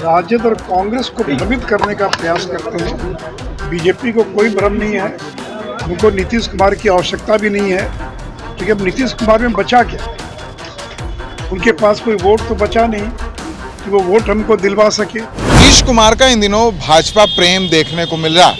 राजद और कांग्रेस को भ्रमित करने का प्रयास करते हैं। बीजेपी को कोई भ्रम नहीं है, उनको नीतीश कुमार की आवश्यकता भी नहीं है, क्योंकि अब नीतीश कुमार में बचा क्या, उनके पास कोई वोट तो बचा नहीं कि वो वोट हमको दिलवा सके। नीतीश कुमार का इन दिनों भाजपा प्रेम देखने को मिल रहा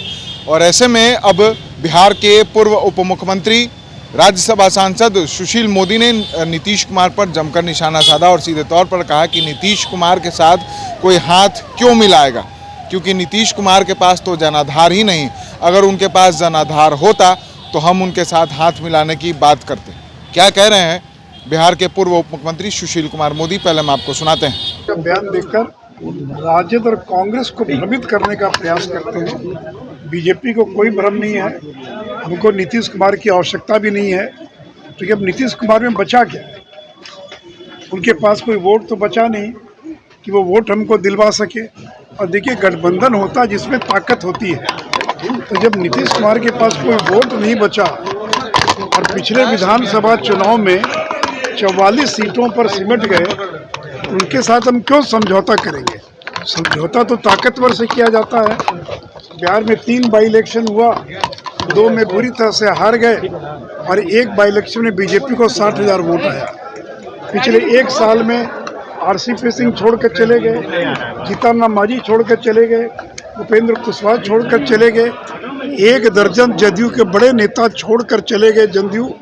और ऐसे में अब बिहार के पूर्व उप मुख्यमंत्री राज्यसभा सांसद सुशील मोदी ने नीतीश कुमार पर जमकर निशाना साधा और सीधे तौर पर कहा कि नीतीश कुमार के साथ कोई हाथ क्यों मिलाएगा, क्योंकि नीतीश कुमार के पास तो जनाधार ही नहीं। अगर उनके पास जनाधार होता तो हम उनके साथ हाथ मिलाने की बात करते। क्या कह रहे हैं बिहार के पूर्व उप मुख्यमंत्री सुशील कुमार मोदी, पहले हम आपको सुनाते हैं। बयान देखकर राजद और कांग्रेस को भ्रमित करने का प्रयास करते हैं। बीजेपी को कोई भ्रम नहीं है, उनको नीतीश कुमार की आवश्यकता भी नहीं है, क्योंकि अब नीतीश कुमार में बचा क्या, उनके पास कोई वोट तो बचा नहीं कि वो वोट हमको दिलवा सके। और देखिए, गठबंधन होता जिसमें ताकत होती है, तो जब नीतीश कुमार के पास कोई वोट नहीं बचा और पिछले विधानसभा चुनाव में 44 सीटों पर सिमट गए, उनके साथ हम क्यों समझौता करेंगे। समझौता तो ताकतवर से किया जाता है। बिहार में 3 बाई इलेक्शन हुआ, 2 में बुरी तरह से हार गए और 1 बाई इलेक्शन में बीजेपी को 60,000 वोट आया। पिछले 1 साल में RCP सिंह छोड़ कर चले गए, जीतन राम मांझी छोड़ कर चले गए, उपेंद्र कुशवाहा छोड़ कर चले गए, 1 दर्जन जदयू के बड़े नेता छोड़ कर चले गए जदयू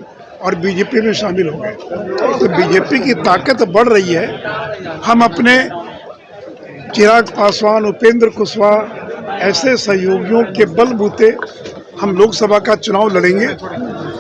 और बीजेपी में शामिल हो गए। तो बीजेपी की ताकत बढ़ रही है। हम अपने चिराग पासवान, उपेंद्र कुशवाहा ऐसे सहयोगियों के बलबूते हम लोकसभा का चुनाव लड़ेंगे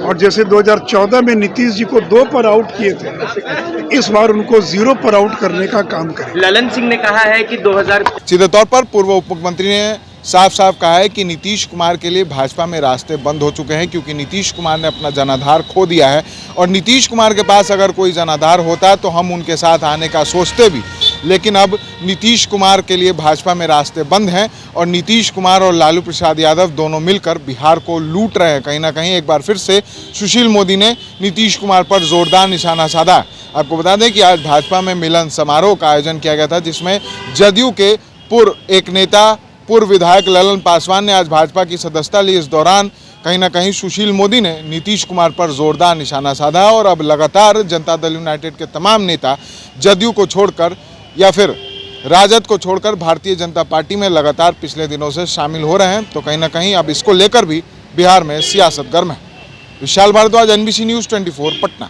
और जैसे 2014 में नीतीश जी को 2 पर आउट किए थे, इस बार उनको 0 पर आउट करने का काम करें। ललन सिंह ने कहा है कि 2000 सीधे तौर पर पूर्व उप मुख्यमंत्री ने साफ साफ कहा है कि नीतीश कुमार के लिए भाजपा में रास्ते बंद हो चुके हैं, क्योंकि नीतीश कुमार ने अपना जनाधार खो दिया है और नीतीश कुमार के पास अगर कोई जनाधार होता तो हम उनके साथ आने का सोचते भी, लेकिन अब नीतीश कुमार के लिए भाजपा में रास्ते बंद हैं और नीतीश कुमार और लालू प्रसाद यादव दोनों मिलकर बिहार को लूट रहे हैं। कहीं ना कहीं एक बार फिर से सुशील मोदी ने नीतीश कुमार पर जोरदार निशाना साधा। आपको बता दें कि आज भाजपा में मिलन समारोह का आयोजन किया गया था, जिसमें जदयू के एक नेता पूर्व विधायक ललन पासवान ने आज भाजपा की सदस्यता ली। इस दौरान कहीं ना कहीं सुशील मोदी ने नीतीश कुमार पर जोरदार निशाना साधा और अब लगातार जनता दल यूनाइटेड के तमाम नेता जदयू को छोड़कर या फिर राजद को छोड़कर भारतीय जनता पार्टी में लगातार पिछले दिनों से शामिल हो रहे हैं। तो कहीं ना कहीं अब इसको लेकर भी बिहार में सियासत गर्म है। Vishal Bhardwaj, NBC news 24, Patna.